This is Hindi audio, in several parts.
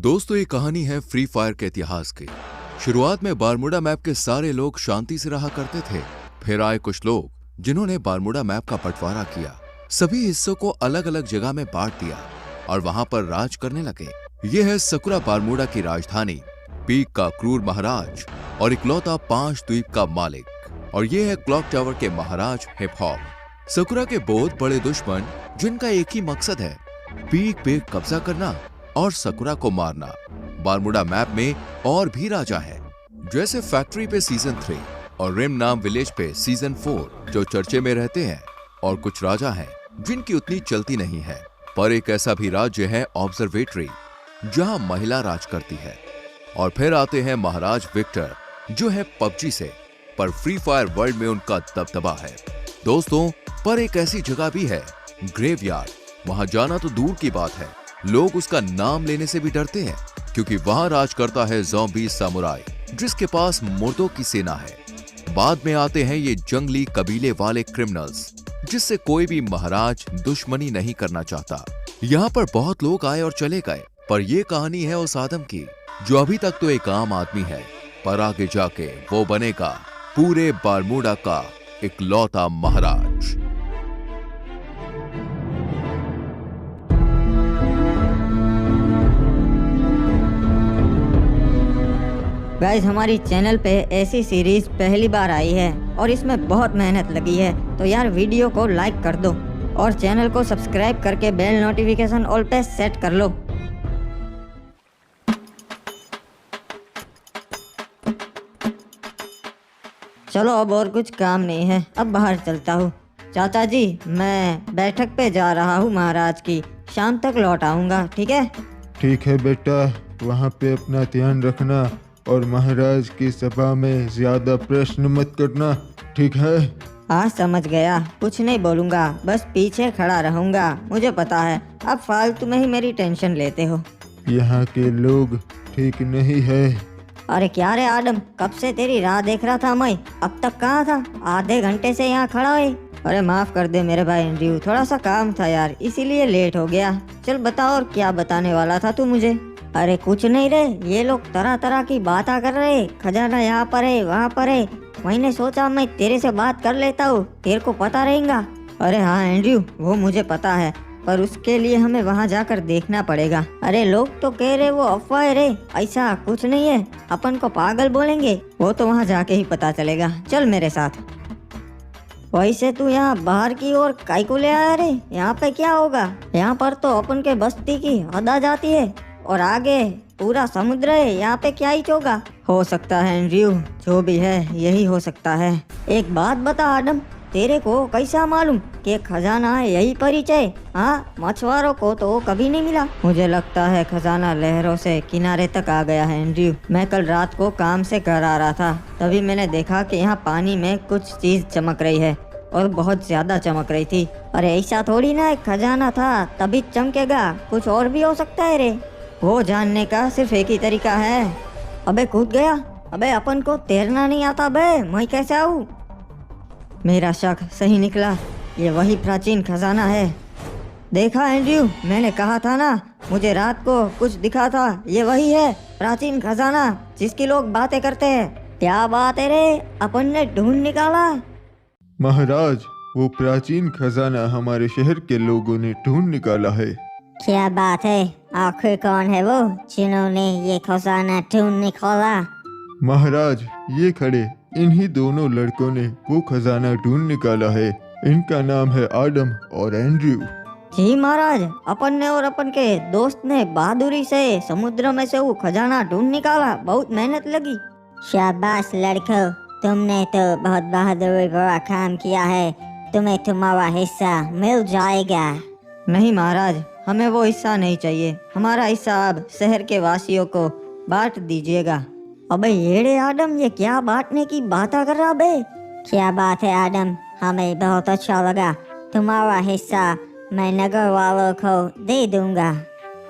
दोस्तों ये कहानी है फ्री फायर के इतिहास की। शुरुआत में बारमूडा मैप के सारे लोग शांति से रहा करते थे। फिर आए कुछ लोग जिन्होंने बारमूडा मैप का बंटवारा किया, सभी हिस्सों को अलग अलग जगह में बांट दिया और वहां पर राज करने लगे। ये है सकुरा बारमूडा की राजधानी, पीक का क्रूर महाराज और इकलौता 5 द्वीप का मालिक। और ये है क्लॉक टावर के महाराज हिप हॉप। सकुरा के बहुत बड़े दुश्मन जिनका एक ही मकसद है, पीक पे कब्जा करना और सकुरा को मारना। बारमूडा मैप में और भी राजा है, जैसे फैक्ट्री पे सीजन 3 और रिम नाम विलेज पे सीजन 4 जो चर्चे में रहते हैं। और कुछ राजा हैं जिनकी उतनी चलती नहीं है। पर एक ऐसा भी राज्य है ऑब्जर्वेटरी, जहां महिला राज करती है। और फिर आते हैं महाराज विक्टर, जो है पबजी से, पर फ्री फायर वर्ल्ड में उनका दबदबा है। दोस्तों, पर एक ऐसी जगह भी है, ग्रेवयार्ड। वहां जाना तो दूर की बात है, लोग उसका नाम लेने से भी डरते हैं, क्योंकि वहां राज करता है ज़ॉम्बी सामुराई, जिसके पास मुर्दों की सेना है। बाद में आते हैं ये जंगली कबीले वाले क्रिमिनल्स, जिससे कोई भी महाराज दुश्मनी नहीं करना चाहता। यहाँ पर बहुत लोग आए और चले गए, पर ये कहानी है उस आदम की जो अभी तक तो एक आम आदमी है, पर आगे जाके वो बनेगा पूरे बारमूडा का इकलौता महाराज। गाइस, हमारी चैनल पे ऐसी सीरीज पहली बार आई है और इसमें बहुत मेहनत लगी है, तो यार वीडियो को लाइक कर दो और चैनल को सब्सक्राइब करके बेल नोटिफिकेशन ऑल पे सेट कर लो। चलो, अब और कुछ काम नहीं है, अब बाहर चलता हूँ। चाचा जी, मैं बैठक पे जा रहा हूँ महाराज की, शाम तक लौट आऊँगा, ठीक है? ठीक है बेटा, वहाँ पे अपना ध्यान रखना और महाराज की सभा में ज्यादा प्रश्न मत करना, ठीक है? हाँ, समझ गया, कुछ नहीं बोलूँगा, बस पीछे खड़ा रहूँगा। मुझे पता है आप फालतू में ही मेरी टेंशन लेते हो। यहाँ के लोग ठीक नहीं है। अरे क्या रे आदम, कब से तेरी राह देख रहा था मैं, अब तक कहाँ था? आधे घंटे से यहाँ खड़ा है। अरे माफ कर दे मेरे भाई एंड्रयू, थोड़ा सा काम था यार, इसीलिए लेट हो गया। चल बता, और क्या बताने वाला था तू मुझे? अरे कुछ नहीं रे, ये लोग तरह तरह की बातें कर रहे, खजाना यहाँ पर है वहाँ पर है। मैंने सोचा मैं तेरे से बात कर लेता हूँ, तेरे को पता रहेगा। अरे हाँ एंड्रयू, वो मुझे पता है, पर उसके लिए हमें वहाँ जाकर देखना पड़ेगा। अरे लोग तो कह रहे वो अफवाह है रे, ऐसा कुछ नहीं है, अपन को पागल बोलेंगे, वो तो वहाँ जाके ही पता चलेगा। चल मेरे साथ। वैसे तू यहाँ बाहर की ओर काहे को ले आया रे? यहाँ पे क्या होगा? यहाँ पर तो अपन के बस्ती की हद आ जाती है और आगे पूरा समुद्र है, यहाँ पे क्या ही होगा? हो सकता है एंड्रयू, जो भी है यही हो सकता है। एक बात बता आदम, तेरे को कैसा मालूम कि खजाना है यही परिचय? हाँ, मछुआरों को तो कभी नहीं मिला। मुझे लगता है खजाना लहरों से किनारे तक आ गया है एंड्रयू। मैं कल रात को काम से घर आ रहा था, तभी मैंने देखा कि यहाँ पानी में कुछ चीज चमक रही है और बहुत ज्यादा चमक रही थी। अरे ऐसा थोड़ी ना एक खजाना था तभी चमकेगा, कुछ और भी हो सकता है रे। वो जानने का सिर्फ एक ही तरीका है। अबे कूद गया, अबे अपन को तैरना नहीं आता बे, मैं कैसे आऊँ? मेरा शक सही निकला, ये वही प्राचीन खजाना है। देखा एंड्रयू, मैंने कहा था ना, मुझे रात को कुछ दिखा था, ये वही है प्राचीन खजाना जिसकी लोग बातें करते हैं। क्या बात है रे, अपन ने ढूंढ निकाला। महाराज, वो प्राचीन खजाना हमारे शहर के लोगों ने ढूंढ निकाला है। क्या बात है? आखिर कौन है वो जिन्होंने ये खजाना ढूंढ निकाला? महाराज, ये खड़े इन्हीं दोनों लड़कों ने वो खजाना ढूंढ निकाला है। इनका नाम है आदम और एंड्रयू। जी महाराज, अपन ने और अपन के दोस्त ने बहादुरी से समुद्र में से वो खजाना ढूंढ निकाला, बहुत मेहनत लगी। शाबाश लड़कों, तुमने तो बहुत बहादुरी भरा काम किया है, तुम्हें तुम्हारा हिस्सा मिल जाएगा। नहीं महाराज, हमें वो हिस्सा नहीं चाहिए, हमारा हिस्सा आप शहर के वासियों को बांट दीजिएगा। अबे येड़े आदम, ये क्या बांटने की बात कर रहा बे? क्या बात है आदम, हमें बहुत अच्छा लगा, तुम्हारा हिस्सा मैं नगर वालों को दे दूंगा।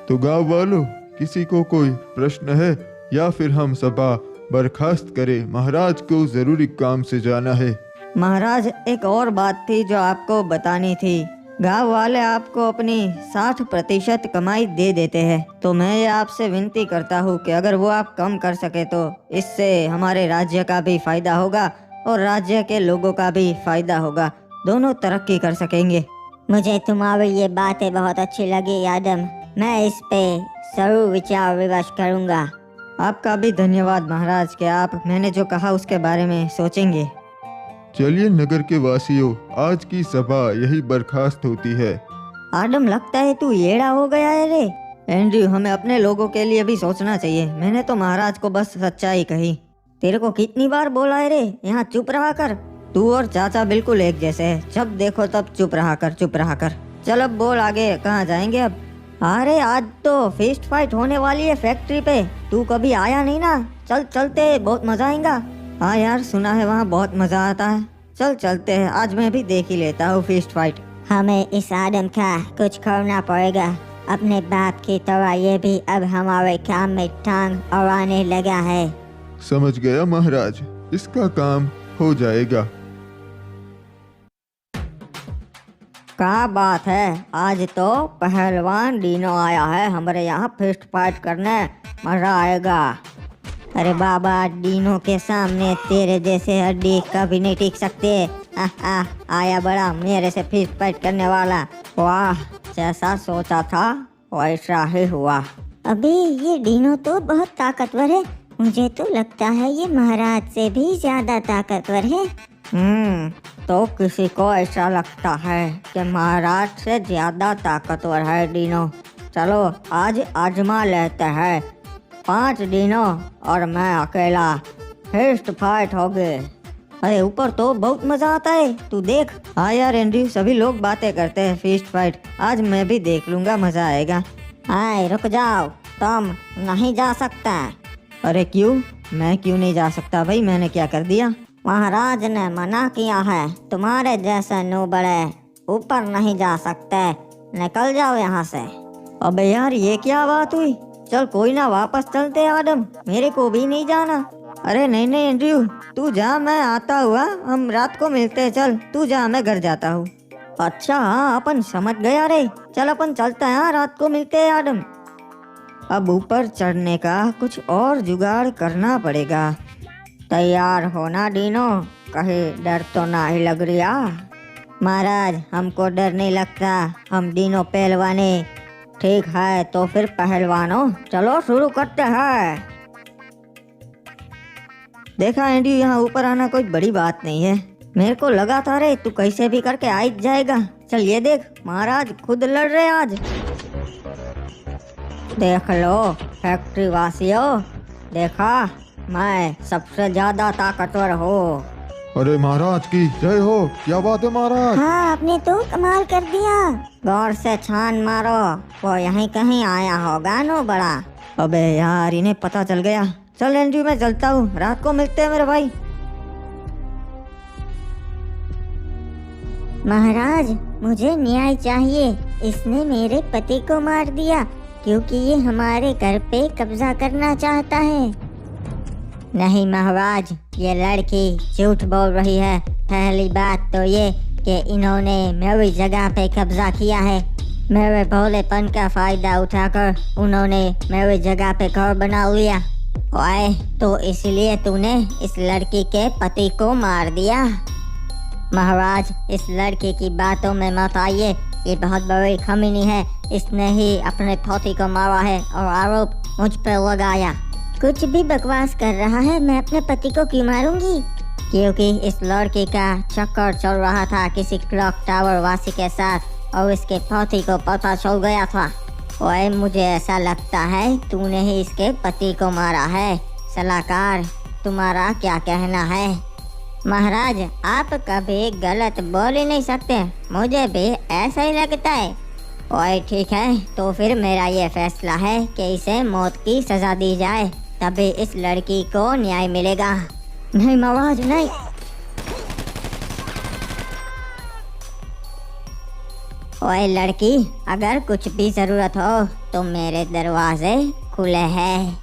तो गांव वालों, किसी को कोई प्रश्न है या फिर हम सभा बर्खास्त करें? महाराज को जरूरी काम से जाना है। महाराज, एक और बात थी जो आपको बतानी थी। गांव वाले आपको अपनी 60% कमाई दे देते हैं, तो मैं ये आपसे विनती करता हूँ कि अगर वो आप कम कर सके तो इससे हमारे राज्य का भी फायदा होगा और राज्य के लोगों का भी फायदा होगा, दोनों तरक्की कर सकेंगे। मुझे तुम्हारी ये बातें बहुत अच्छी लगी आदम। मैं इस पे जरूर विचार विमर्श करूँगा। आपका भी धन्यवाद महाराज कि आप मैंने जो कहा उसके बारे में सोचेंगे। चलिए नगर के वासियों, आज की सभा यही बर्खास्त होती है। आदम, लगता है तू येड़ा हो गया है रे। एंड्रयू, हमें अपने लोगों के लिए भी सोचना चाहिए। मैंने तो महाराज को बस सच्चाई कही। तेरे को कितनी बार बोला है रे, यहाँ चुप रहा कर। तू और चाचा बिल्कुल एक जैसे है, जब देखो तब चुप रहा कर, चुप रहा कर। चल अब बोल आगे, कहाँ जाएंगे अब? अरे आज तो फिस्ट फाइट होने वाली है फैक्ट्री पे, तू कभी आया नहीं ना। चल चलते, बहुत मजा आएगा। हाँ यार, सुना है वहाँ बहुत मजा आता है। चल चलते हैं, आज मैं भी देख ही लेता हूँ फिस्ट फाइट। हमें इस आदम का कुछ करना पड़ेगा। अपने बाप की तरह ये भी अब हमारे काम में टांग अड़ाने लगा है। समझ गया महाराज, इसका काम हो जाएगा। क्या बात है, आज तो पहलवान डीनो आया है हमारे यहाँ फिस्ट फाइट करने, मजा आएगा। अरे बाबा, डीनो के सामने तेरे जैसे हड्डी कभी नहीं टिक सकते। आया बड़ा मेरे से फिस्ट फाइट करने वाला। वाह, जैसा सोचा था वैसा ही हुआ। अभी ये डीनो तो बहुत ताकतवर है। मुझे तो लगता है ये महाराज से भी ज्यादा ताकतवर है। तो किसी को ऐसा लगता है कि महाराज से ज्यादा ताकतवर है डीनो। चलो आज आजमा लेते हैं। 5 डीनो और मैं अकेला, फिस्ट फाइट हो गए। अरे ऊपर तो बहुत मजा आता है, तू देख। हाँ यार एंड्रयू, सभी लोग बातें करते हैं फिस्ट फाइट, आज मैं भी देख लूंगा, मजा आएगा। हाय रुक जाओ, तुम नहीं जा सकता। अरे क्यों? मैं क्यों नहीं जा सकता भाई, मैंने क्या कर दिया? महाराज ने मना किया है, तुम्हारे जैसे नूबड़े ऊपर नहीं जा सकते। निकल जाओ यहाँ से। अबे यार, ये क्या बात हुई? चल कोई ना, वापस चलते हैं आदम, मेरे को भी नहीं जाना। अरे नहीं नहीं एंड्रयू, तू जा, मैं आता हुआ, हम रात को मिलते हैं। चल तू जा, मैं घर जाता हूँ। अच्छा हाँ, अपन समझ गया रे। चल अपन चलते हैं, हाँ, रात को मिलते हैं आदम। अब ऊपर चढ़ने का कुछ और जुगाड़ करना पड़ेगा। तैयार होना डीनो, कहीं डर तो ना ही लग रहा? महाराज, हमको डर नहीं लगता, हम डीनो पहलवाने। ठीक है तो फिर पहलवानों, चलो शुरू करते हैं। देखा एंड्रयू, यहाँ ऊपर आना कोई बड़ी बात नहीं है। मेरे को लगा था रे तू कैसे भी करके आ जाएगा। चल ये देख, महाराज खुद लड़ रहे आज। देख लो फैक्ट्री वासियों, देखा, मैं सबसे ज्यादा ताकतवर हूँ। अरे महाराज की जय हो, क्या बात है महाराज। हाँ, आपने तो कमाल कर दिया। गौर से छान मारो, वो यहीं कहीं आया होगा नो बड़ा। अबे यार, इन्हें पता चल गया। चल एंड्रयू, मैं चलता हूँ, रात को मिलते हैं मेरे भाई। महाराज, मुझे न्याय चाहिए। इसने मेरे पति को मार दिया क्योंकि ये हमारे घर पे कब्जा करना चाहता है। नहीं महाराज, ये लड़की झूठ बोल रही है। पहली बात तो ये कि इन्होंने मेरी जगह पे कब्जा किया है। मेरे भोलेपन का फायदा उठाकर उन्होंने मेरी जगह पे घर बना लिया। ओए, तो इसलिए तूने इस लड़की के पति को मार दिया? महाराज, इस लड़की की बातों में मत आइए, ये बहुत बड़ी खमीनी है। इसने ही अपने पति को मारा है और आरोप मुझ पर लगाया। कुछ भी बकवास कर रहा है, मैं अपने पति को क्यों मारूंगी? क्योंकि इस लड़की का चक्कर चल रहा था किसी क्लॉक टावर वासी के साथ और इसके पति को पता चल गया था। ओए, मुझे ऐसा लगता है तूने ही इसके पति को मारा है। सलाहकार, तुम्हारा क्या कहना है? महाराज, आप कभी गलत बोल ही नहीं सकते, मुझे भी ऐसा ही लगता है। ओए ठीक है, तो फिर मेरा ये फैसला है कि इसे मौत की सजा दी जाए, तभी इस लड़की को न्याय मिलेगा। नहीं महाराज, नहीं। ओए लड़की, अगर कुछ भी जरूरत हो तो मेरे दरवाजे खुले हैं।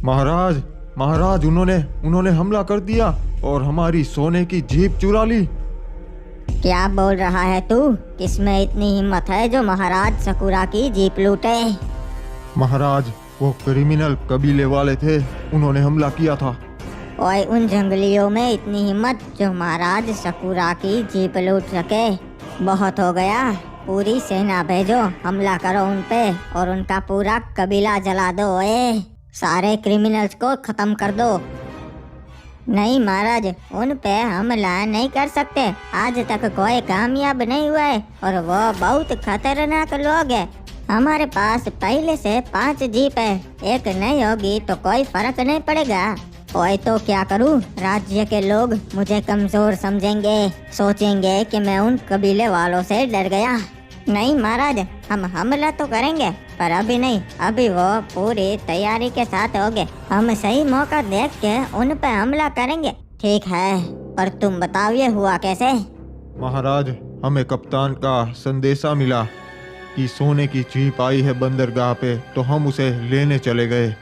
महाराज, महाराज, उन्होंने हमला कर दिया और हमारी सोने की जीप चुरा ली। क्या बोल रहा है तू? किसमें इतनी हिम्मत है जो महाराज सकुरा की जीप लूटे? महाराज, वो क्रिमिनल कबीले वाले थे, उन्होंने हमला किया था। ओए, उन जंगलियों में इतनी हिम्मत जो महाराज सकुरा की जीप लूट सके? बहुत हो गया। पूरी सेना भेजो, हमला करो उन पे और उनका पूरा कबीला जला दो। ओए, सारे क्रिमिनल्स को खत्म कर दो। नहीं महाराज, उन पे हमला नहीं कर सकते। आज तक कोई कामयाब नहीं हुआ है और वो बहुत खतरनाक लोग हैं। हमारे पास पहले से 5 जीप है, एक नहीं होगी तो कोई फर्क नहीं पड़ेगा। ओए, तो क्या करूं? राज्य के लोग मुझे कमजोर समझेंगे, सोचेंगे कि मैं उन कबीले वालों से डर गया। नहीं महाराज, हम हमला तो करेंगे पर अभी नहीं, अभी वो पूरी तैयारी के साथ होंगे। हम सही मौका देख के उन पे हमला करेंगे। ठीक है, पर तुम बताओ ये हुआ कैसे? महाराज, हमें कप्तान का संदेशा मिला कि सोने की जीप आई है बंदरगाह पे, तो हम उसे लेने चले गए।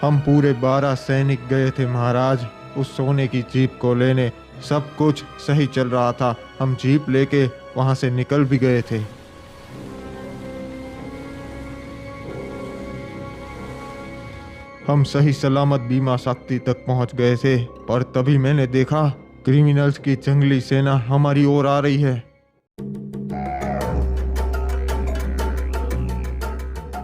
हम पूरे 12 सैनिक गए थे महाराज उस सोने की जीप को लेने। सब कुछ सही चल रहा था, हम जीप लेके वहां से निकल भी गए थे। हम सही सलामत बीमा शक्ति तक पहुंच गए थे, पर तभी मैंने देखा क्रिमिनल्स की जंगली सेना हमारी ओर आ रही है।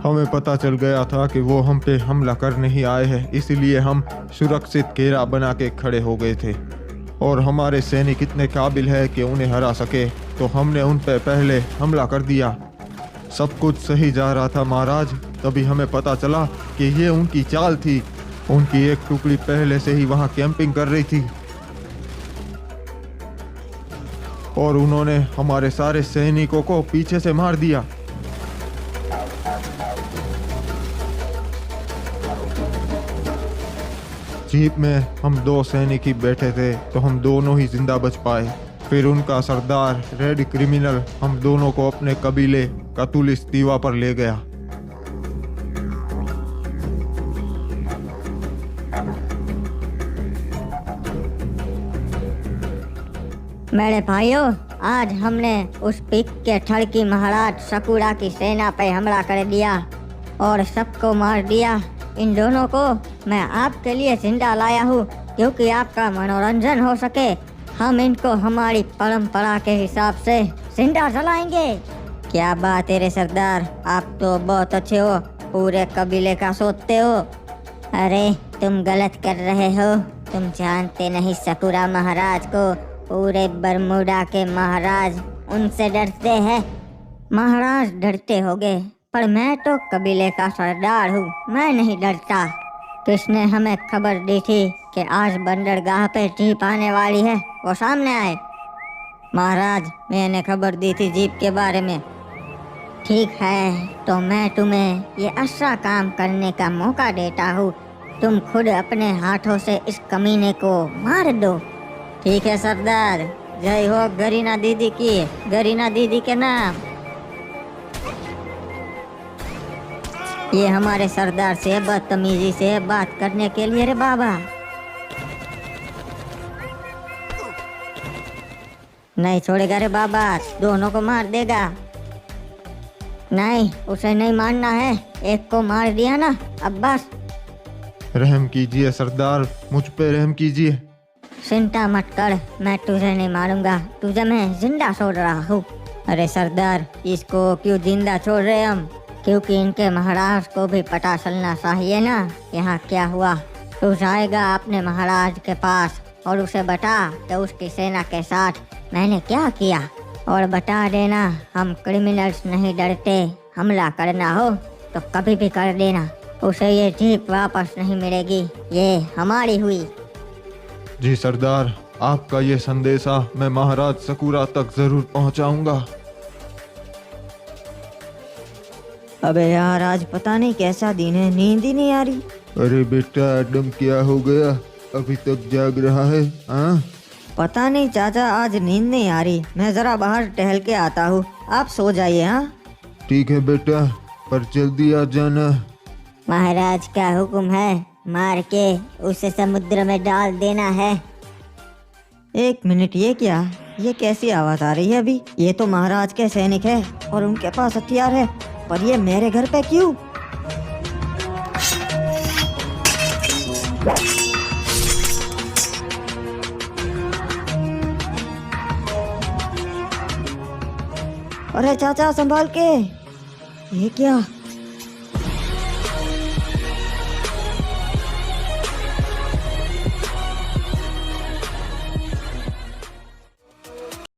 हमें पता चल गया था कि वो हम पे हमला करने ही आए हैं, इसलिए हम सुरक्षित घेरा बना के खड़े हो गए थे। और हमारे सैनिक इतने काबिल है कि उन्हें हरा सके, तो हमने उन पे पहले हमला कर दिया। सब कुछ सही जा रहा था महाराज, तभी हमें पता चला कि ये उनकी चाल थी। उनकी एक टुकड़ी पहले से ही वहां कैंपिंग कर रही थी और उन्होंने हमारे सारे सैनिकों को पीछे से मार दिया। जीप में हम 2 सैनिक ही बैठे थे, तो हम दोनों ही जिंदा बच पाए। फिर उनका सरदार रेड क्रिमिनल हम दोनों को अपने कबीले कतुलिस दीवा पर ले गया। मेरे भाइयों, आज हमने उस पिक के ठड़की महाराज सकुरा की सेना पे हमला कर दिया और सबको मार दिया। इन दोनों को मैं आपके लिए जिंदा लाया हूँ क्योंकि आपका मनोरंजन हो सके। हम इनको हमारी परंपरा के हिसाब से जिंदा जलाएंगे। क्या बात है रे सरदार, आप तो बहुत अच्छे हो, पूरे कबीले का सोचते हो। अरे तुम गलत कर रहे हो, तुम जानते नहीं सकुरा महाराज को। पूरे बरमूडा के महाराज उनसे डरते हैं। महाराज डरते होंगे, पर मैं तो कबीले का सरदार हूँ, मैं नहीं डरता। किसने हमें खबर दी थी कि आज बंदरगाह पे जीप आने वाली है? वो सामने आए। महाराज, मैंने खबर दी थी जीप के बारे में। ठीक है, तो मैं तुम्हें ये अच्छा काम करने का मौका देता हूँ। तुम खुद अपने हाथों से इस कमीने को मार दो। ठीक है सरदार, जय हो गरीना दीदी की, गरीना दीदी के नाम। ये हमारे सरदार से बदतमीजी से बात करने के लिए रे बाबा। नहीं छोड़ेगा रे बाबा, दोनों को मार देगा। नहीं, उसे नहीं मारना है, एक को मार दिया ना, अब बस। रहम कीजिए सरदार, मुझ पे रहम कीजिए। चिंता मत कर, मैं तुझे नहीं मारूंगा, तुझे मैं जिंदा छोड़ रहा हूँ। अरे सरदार, इसको क्यों जिंदा छोड़ रहे हम? क्योंकि इनके महाराज को भी पता चलना चाहिए ना यहाँ क्या हुआ। तू जाएगा अपने महाराज के पास और उसे बता कि उसकी सेना के साथ मैंने क्या किया, और बता देना हम क्रिमिनल्स नहीं डरते, हमला करना हो तो कभी भी कर देना, उसे ये जीप वापस नहीं मिलेगी, ये हमारी हुई। जी सरदार, आपका ये संदेशा मैं महाराज सकुरा तक जरूर पहुंचाऊंगा। अबे यार, आज पता नहीं कैसा दिन है, नींद ही नहीं आ रही। अरे बेटा एडम, क्या हो गया? अभी तक जाग रहा है? हाँ, पता नहीं चाचा, आज नींद नहीं आ रही। मैं जरा बाहर टहल के आता हूँ, आप सो जाइए। हाँ ठीक है बेटा, पर जल्दी आ जाना। महाराज का हुक्म है, मार के उसे समुद्र में डाल देना है। एक मिनट, ये क्या? ये कैसी आवाज आ रही है अभी? ये तो महाराज के सैनिक है और उनके पास हथियार है, पर ये मेरे घर पे क्यों? अरे चाचा संभाल के। ये क्या?